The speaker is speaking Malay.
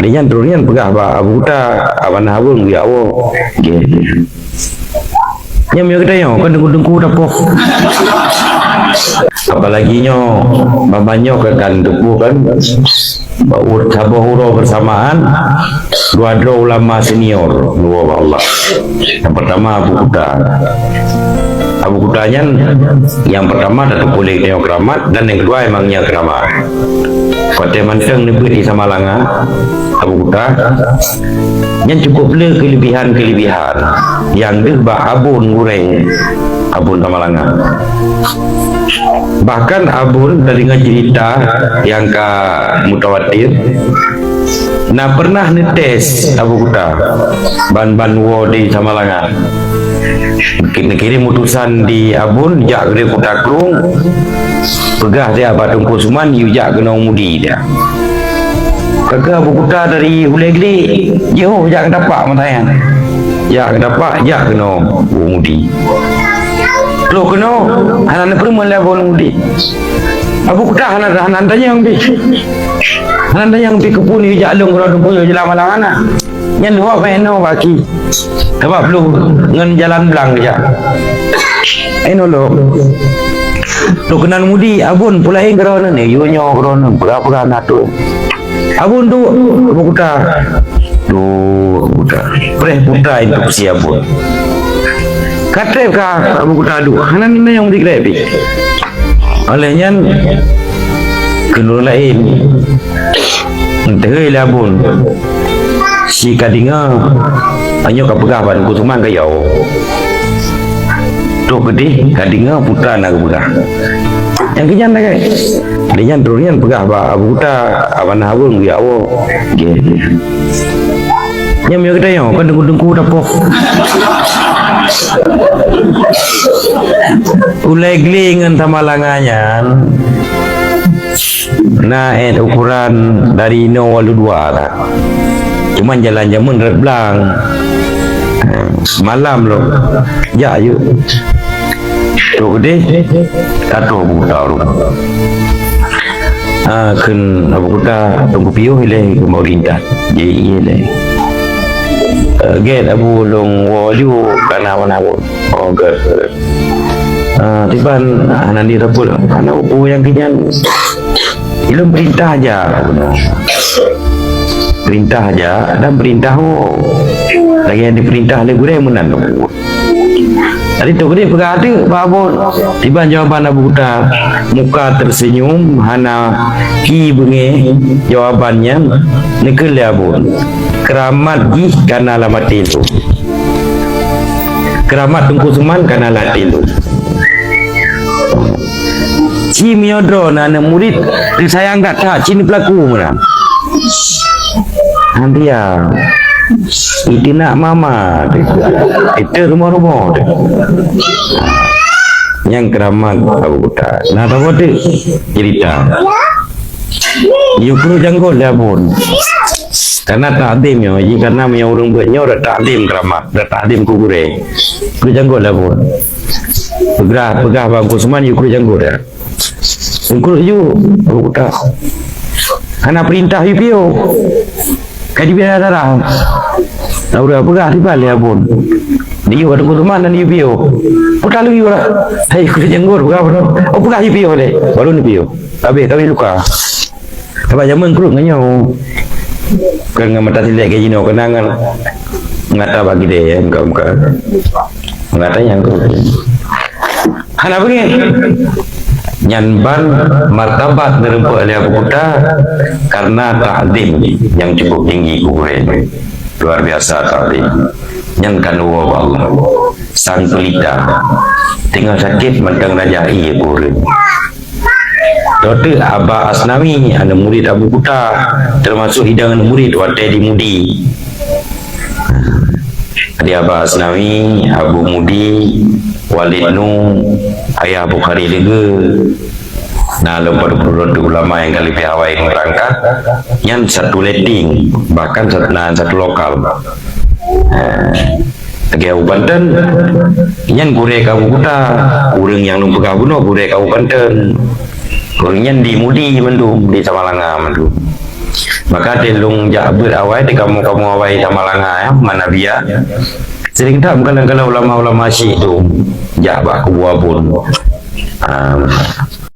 Dia turunian pegah ba abu ta awan hawung ya awo. Nyam yo kita yo kan dengku dapoh. Apalagi nyo babanyo ke kan debu kan baur tabohuro bersamaan dua ulama senior dua Allah. Yang pertama Abu Kudanya yang pertama Datuk Boleh Neo Keramat, dan yang kedua emangnya Keramat. Kota Manteng negeri di Samalanga Abu Kuda yang cukup le kelebihan yang dia abun goreng abun Samalanga. Bahkan abun dari cerita yang ke mutawatir nah pernah netes Abu Kuda ban wo di Samalanga kirim utusan di abun jak gede kutakrung pegah dia Batung Kusuman yujak kena mudi dia kagak Abu Kuda dari Hulegli jauh jak dapat matayan jak dapat jak kena mudi lo kena anak perempuan lah mudi Abu Kuda anak tanya yang bi kepun yujak long kalau dumpu yujak lama-lama anak yang dua peno baki sebab perlu ngan jalan belang aja eno lo kenal mudi abun pula yang kerana ni yunyo kerana berapa natu abun tu Abu Kuda preh putra itu si abun kata ka Abu Kuda hanan yang dikrepi olehnya kenal lain entah abun si kadinga hanya kapegah ban Kusuman kayau tu gede kadinga putra nak pegah yang kenyan nak dia turunian pegah ba Abu Kuda awan hawung ya awo nyam yo kita yo kan dengku dapoh ulai glingan Samalanganya nah ukuran dari 02 lah cuman jalan jamun red belang malam lo ya yuk tu gede tato Abu Kuda kan Abu Kuda tunggu piuh ile ke Maurinda je ile get Abu long waju kana wana ogat tiban nanti rapul ana upu yang kinyan ilmu perintah aja dan perintah lagi yang diperintah oleh gure menan tadi tu gede pegade babon tiba jawaban Abu Kuda muka tersenyum hana ki benge jawabannya nekel abun keramat gih kana alamat itu keramat Kusuman kana alat itu ci miodro nana murid disayang kata cini pelaku mana nanti ya itu nak mama itu rumah yang keramat Abu Kuda nah tahu tu cerita yukru janggol dia pun karena takdim ya karena punya orang buatnya udah takdim keramat udah takdim kugure yukru janggol dia pun pegah bang Kusuman yukru janggol ya yukru Abu Kuda karena perintah hipio kadi biar darah udah pegah di balik abun dia ada Kusuman dan hipio putar lagi orang hai kuda jenggur pegah hipio deh baru hipio tapi luka apa zaman kurung nganyau kan ngamata silek kayak gini kenangan ngata bagi deh muka ngata yang kurung hana begini nyanban martabat nerempuh oleh Abu Kuda karena takdim yang cukup tinggi luar biasa takdim yang kanwa Allah sang pelita tinggal sakit mentang rajai kuring Dr. Abah Asnawi ada murid Abu Kuda termasuk hidangan murid waktu di Mudi ada Abah Asnawi Abu Mudi Walid Nu ayah Bukhari lega nah lepas itu ulama yang kali pihawai merangkat yang satu letting bahkan satu lokal lagi Abu Banten yang gurek Abu Kuda orang yang lumpur kabuno gurek Abu Banten orang yang di Mudi mendung di Samalanga mendung Maka telung jabir awai di kamu awai tamalanga ya mana dia. Sering tak kalau ulama-ulama Syiah tu jabak kuwa pun.